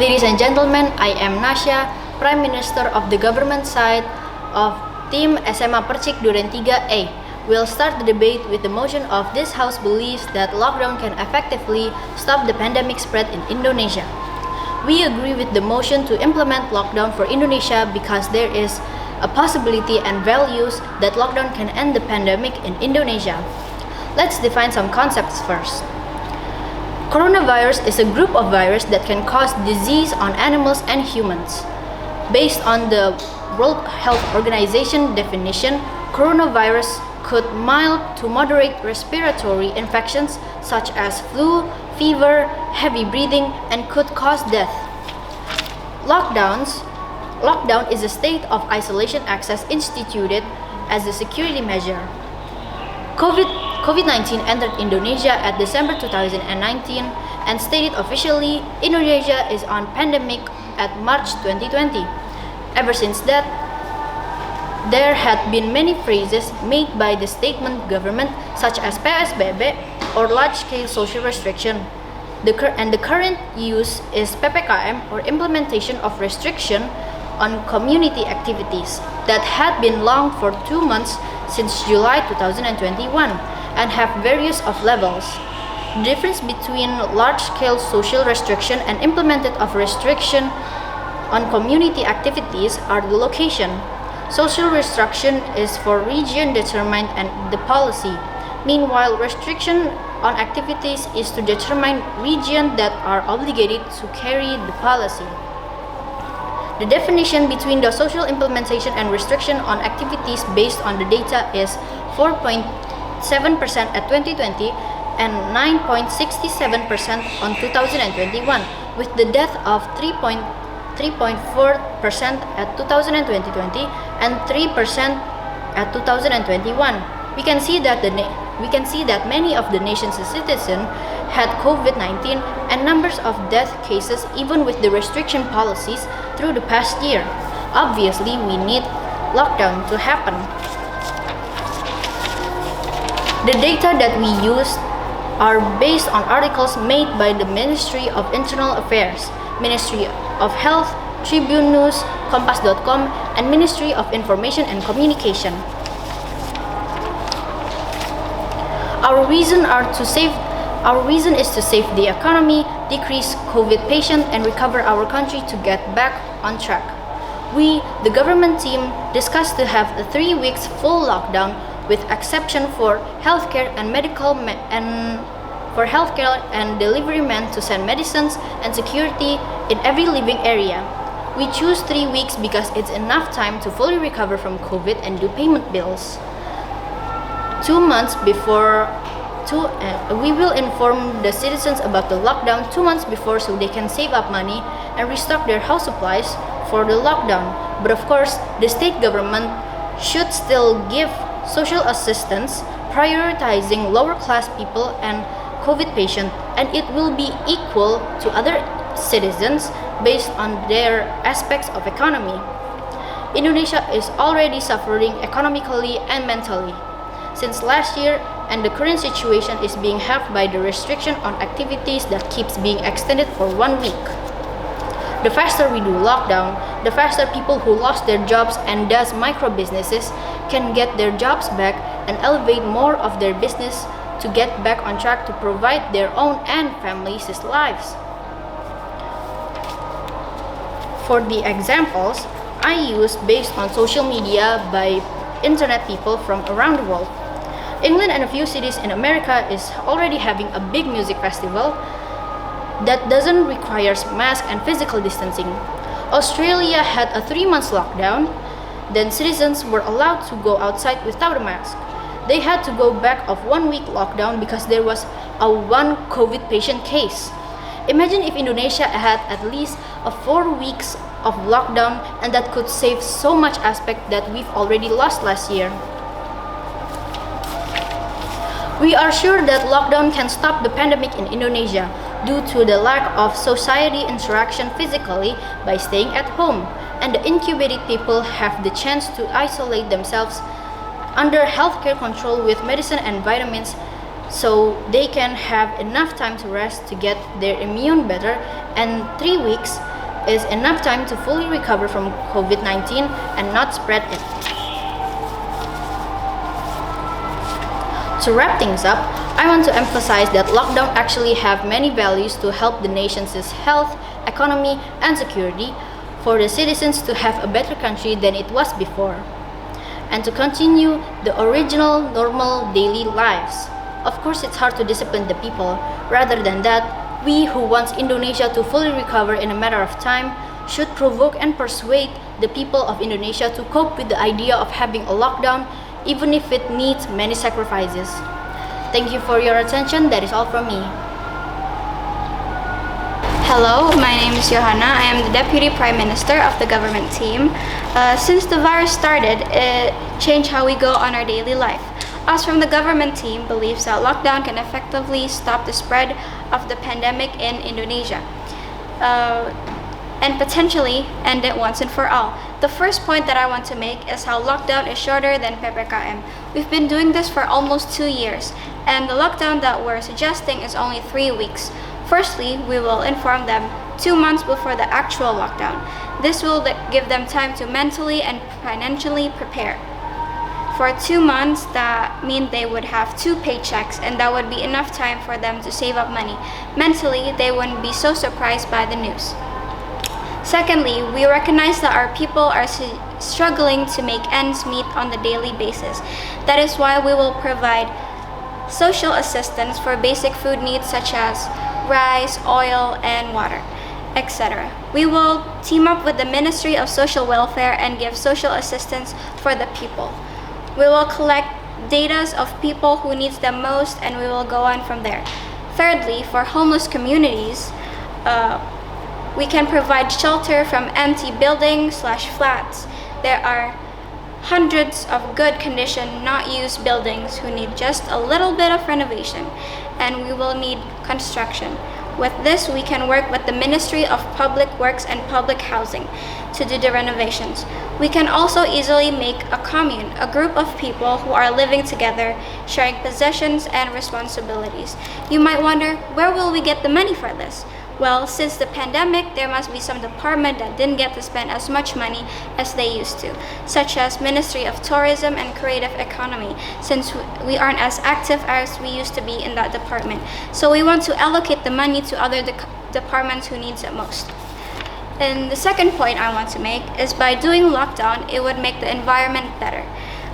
Ladies and gentlemen, I am Nasya, Prime Minister of the government side of Team SMA Duren Tiga A. We'll start the debate with the motion of this House believes that lockdown can effectively stop the pandemic spread in Indonesia. We agree with the motion to implement lockdown for Indonesia because there is a possibility and values that lockdown can end the pandemic in Indonesia. Let's define some concepts first. Coronavirus is a group of viruses that can cause disease on animals and humans. Based on the World Health Organization definition, coronavirus could mild to moderate respiratory infections such as flu, fever, heavy breathing, and could cause death. Lockdown is a state of isolation access instituted as a security measure. COVID-19 entered Indonesia at December 2019 and stated officially Indonesia is on pandemic at March 2020. Ever since that, there had been many phrases made by the statement government such as PSBB or large-scale social restriction. The current use is PPKM or implementation of restriction on community activities that had been long for 2 months since July 2021 and have various of levels. The difference between large-scale social restriction and implemented of restriction on community activities are the location. Social restriction is for region determined and the policy. Meanwhile, restriction on activities is to determine region that are obligated to carry the policy. The definition between the social implementation and restriction on activities based on the data is 4.7% at 2020 and 9.67% on 2021, with the death of 3.4% at 2020 and 3% at 2021. We can see that many of the nation's citizens had COVID-19 and numbers of death cases even with the restriction policies through the past year. Obviously, we need lockdown to happen. The data that we used are based on articles made by the Ministry of Internal Affairs, Ministry of Health, Tribune News, Kompas.com, and Ministry of Information and Communication. Our reason is to save the economy, decrease COVID patients, and recover our country to get back on track. We, the government team, discussed to have a 3 weeks full lockdown with exception for healthcare and delivery men to send medicines and security in every living area. We choose 3 weeks because it's enough time to fully recover from COVID and do payment bills. 2 months before, we will inform the citizens about the lockdown 2 months before so they can save up money and restock their house supplies for the lockdown. But of course, the state government should still give social assistance, prioritizing lower class people and COVID patients, and it will be equal to other citizens based on their aspects of economy. Indonesia is already suffering economically and mentally since last year, and the current situation is being helped by the restriction on activities that keeps being extended for 1 week. The faster we do lockdown, the faster people who lost their jobs and thus micro businesses can get their jobs back and elevate more of their business to get back on track to provide their own and families' lives. For the examples I use based on social media by internet people from around the world. England and a few cities in America is already having a big music festival that doesn't require mask and physical distancing. Australia had a 3 months lockdown, then citizens were allowed to go outside without a mask. They had to go back of 1 week lockdown because there was a 1 COVID patient case. Imagine if Indonesia had at least a 4 weeks of lockdown, and that could save so much aspect that we've already lost last year. We are sure that lockdown can stop the pandemic in Indonesia due to the lack of society interaction physically by staying at home, and the incubated people have the chance to isolate themselves under healthcare control with medicine and vitamins so they can have enough time to rest to get their immune better, and 3 weeks is enough time to fully recover from COVID-19 and not spread it. To wrap things up, I want to emphasize that lockdown actually have many values to help the nation's health, economy, and security for the citizens to have a better country than it was before, and to continue the original normal daily lives. Of course, it's hard to discipline the people. Rather than that, we who want Indonesia to fully recover in a matter of time should provoke and persuade the people of Indonesia to cope with the idea of having a lockdown, even if it needs many sacrifices. Thank you for your attention. That is all from me. Hello, my name is Johanna. I am the Deputy Prime Minister of the government team. Since the virus started, it changed how we go on our daily life. Us from the government team believes that lockdown can effectively stop the spread of the pandemic in Indonesia and potentially end it once and for all. The first point that I want to make is how lockdown is shorter than PPKM. We've been doing this for almost 2 years, and the lockdown that we're suggesting is only 3 weeks. Firstly, we will inform them 2 months before the actual lockdown. This will give them time to mentally and financially prepare. For 2 months, that means they would have 2 paychecks, and that would be enough time for them to save up money. Mentally, they wouldn't be so surprised by the news. Secondly, we recognize that our people are struggling to make ends meet on the daily basis. That is why we will provide social assistance for basic food needs such as rice, oil, and water, etc. We will team up with the Ministry of Social Welfare and give social assistance for the people. We will collect data of people who needs them most, and we will go on from there. Thirdly, for homeless communities, we can provide shelter from empty buildings/flats. There are hundreds of good condition, not used buildings who need just a little bit of renovation, and we will need construction. With this, we can work with the Ministry of Public Works and Public Housing to do the renovations. We can also easily make a commune, a group of people who are living together, sharing possessions and responsibilities. You might wonder, where will we get the money for this? Well, since the pandemic, there must be some department that didn't get to spend as much money as they used to, such as Ministry of Tourism and Creative Economy, since we aren't as active as we used to be in that department. So we want to allocate the money to other departments who needs it most. And the second point I want to make is by doing lockdown, it would make the environment better.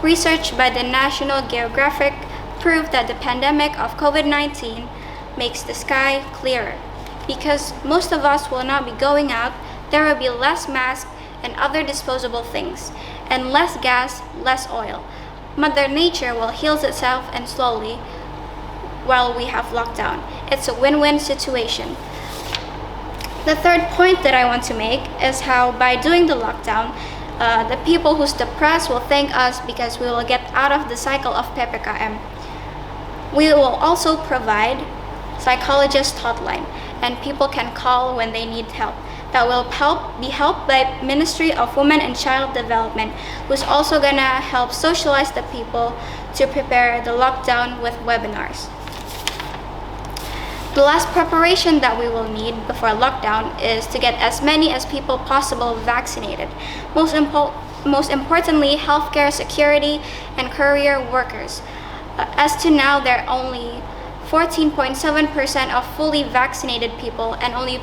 Research by the National Geographic proved that the pandemic of COVID-19 makes the sky clearer. Because most of us will not be going out, there will be less masks and other disposable things, and less gas, less oil. Mother Nature will heal itself and slowly while we have lockdown. It's a win-win situation. The third point that I want to make is how by doing the lockdown, the people who's depressed will thank us because we will get out of the cycle of PPKM. We will also provide psychologist hotline, and people can call when they need help. That will be helped by Ministry of Women and Child Development, who's also gonna help socialize the people to prepare the lockdown with webinars. The last preparation that we will need before lockdown is to get as many as people possible vaccinated. Most importantly, healthcare security and career workers. As to now, there are only 14.7% of fully vaccinated people and only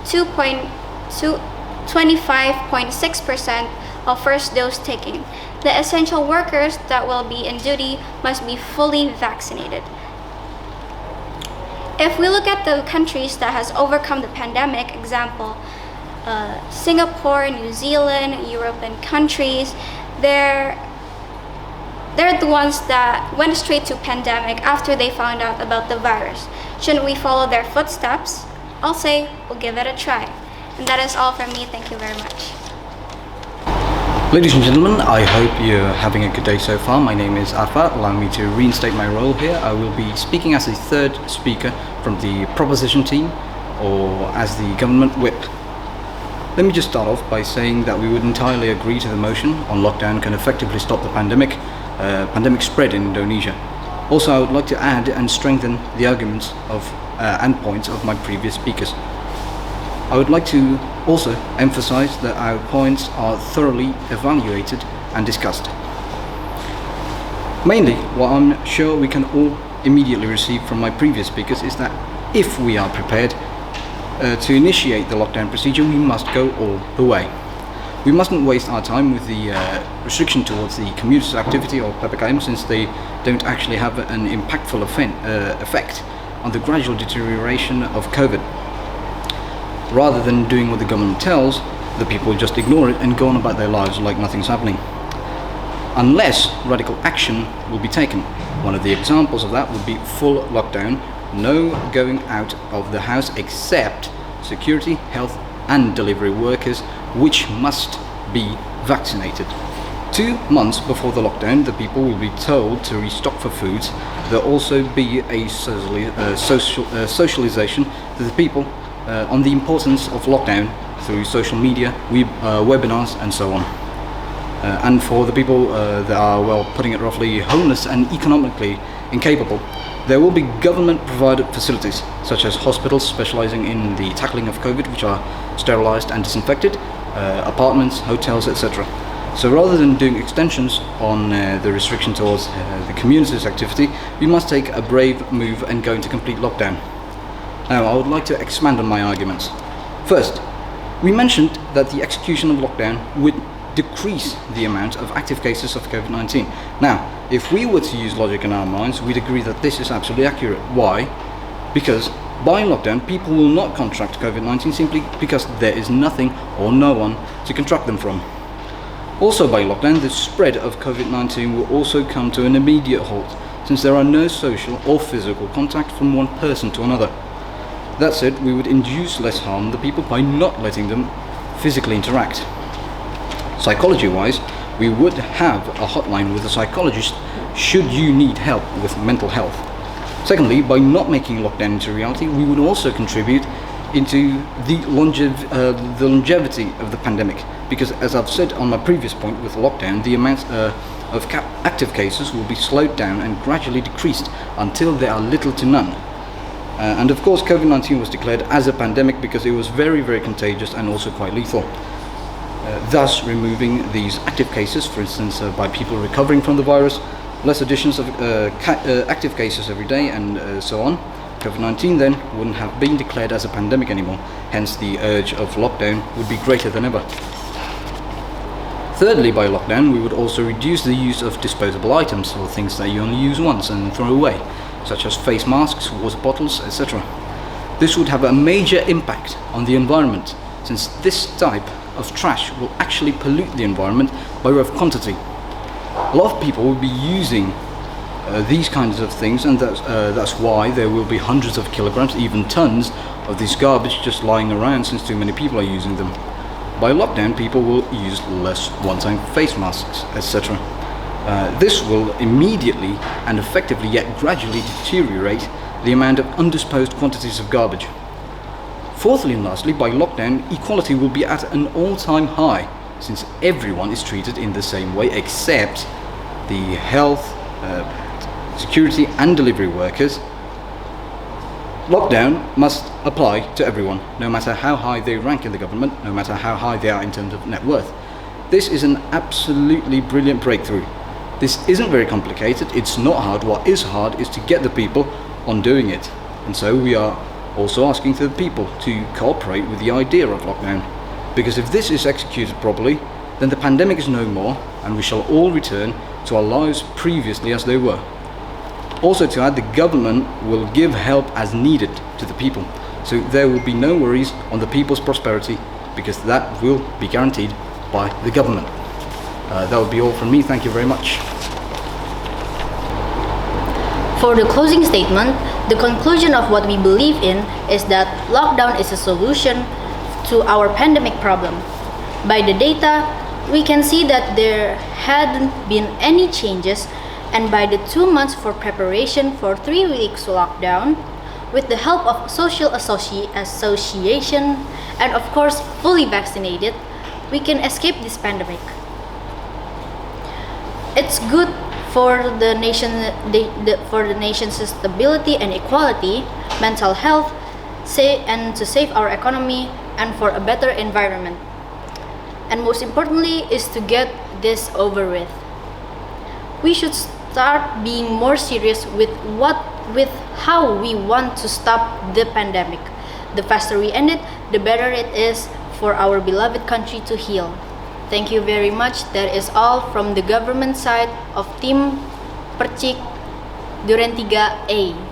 25.6% of first dose taking. The essential workers that will be in duty must be fully vaccinated. If we look at the countries that has overcome the pandemic, example, Singapore, New Zealand, European countries, they're the ones that went straight to pandemic after they found out about the virus. Shouldn't we follow their footsteps? I'll say we'll give it a try. And that is all from me. Thank you very much. Ladies and gentlemen, I hope you're having a good day so far. My name is Arfa. Allow me to reinstate my role here. I will be speaking as the third speaker from the proposition team, or as the government whip. Let me just start off by saying that we would entirely agree to the motion on lockdown can effectively stop the pandemic spread in Indonesia. Also, I would like to add and strengthen the arguments of and points of my previous speakers. I would like to also emphasize that our points are thoroughly evaluated and discussed. Mainly, what I'm sure we can all immediately receive from my previous speakers is that if we are prepared to initiate the lockdown procedure, we must go all the way. We mustn't waste our time with the restriction towards the community activity or PPKM, since they don't actually have an impactful effect on the gradual deterioration of COVID. Rather than doing what the government tells, the people just ignore it and go on about their lives like nothing's happening. Unless radical action will be taken. One of the examples of that would be full lockdown, no going out of the house except security, health and delivery workers, which must be vaccinated. 2 months before the lockdown, the people will be told to restock for foods. There'll also be a socialization to the people on the importance of lockdown through social media, webinars and so on. And for the people that are, well, putting it roughly, homeless and economically incapable, there will be government-provided facilities, such as hospitals specializing in the tackling of COVID, which are sterilized and disinfected, apartments, hotels, etc. So rather than doing extensions on the restriction towards the community's activity, we must take a brave move and go into complete lockdown. Now, I would like to expand on my arguments. First, we mentioned that the execution of lockdown would decrease the amount of active cases of COVID-19. Now, if we were to use logic in our minds, we'd agree that this is absolutely accurate. Why? Because by lockdown, people will not contract COVID-19 simply because there is nothing or no one to contract them from. Also by lockdown, the spread of COVID-19 will also come to an immediate halt, since there are no social or physical contact from one person to another. That said, we would induce less harm to the people by not letting them physically interact. Psychology-wise, we would have a hotline with a psychologist should you need help with mental health. Secondly, by not making lockdown into reality, we would also contribute into the longevity of the pandemic, because as I've said on my previous point with lockdown, the amount of active cases will be slowed down and gradually decreased until there are little to none. And of course, COVID-19 was declared as a pandemic because it was very, very contagious and also quite lethal. Thus removing these active cases, for instance by people recovering from the virus, less additions of active cases every day and so on, COVID-19 then wouldn't have been declared as a pandemic anymore, hence the urge of lockdown would be greater than ever. Thirdly, by lockdown we would also reduce the use of disposable items, or things that you only use once and throw away, such as face masks, water bottles, etc. This would have a major impact on the environment, since this type of trash will actually pollute the environment by way of quantity. A lot of people will be using these kinds of things, and that's why there will be hundreds of kilograms, even tons, of this garbage just lying around, since too many people are using them. By lockdown, people will use less one-time face masks, etc. This will immediately and effectively yet gradually deteriorate the amount of undisposed quantities of garbage. Fourthly and lastly, by lockdown, equality will be at an all-time high, since everyone is treated in the same way except the health, security and delivery workers. Lockdown must apply to everyone, no matter how high they rank in the government, no matter how high they are in terms of net worth. This is an absolutely brilliant breakthrough. This isn't very complicated, it's not hard. What is hard is to get the people on doing it. And so we are also asking the people to cooperate with the idea of lockdown. Because if this is executed properly, then the pandemic is no more and we shall all return to our lives previously as they were. Also to add, the government will give help as needed to the people. So there will be no worries on the people's prosperity, because that will be guaranteed by the government. That would be all from me. Thank you very much. For the closing statement, the conclusion of what we believe in is that lockdown is a solution to our pandemic problem. By the data, we can see that there hadn't been any changes, and by the 2 months for preparation for 3 weeks lockdown, with the help of social association and of course fully vaccinated, we can escape this pandemic. It's good for the nation's stability and equality, mental health, and to save our economy, and for a better environment. And most importantly is to get this over with. We should start being more serious with how we want to stop the pandemic. The faster we end it, the better it is for our beloved country to heal. Thank you very much. That is all from the government side of Tim Percik Duren 3A.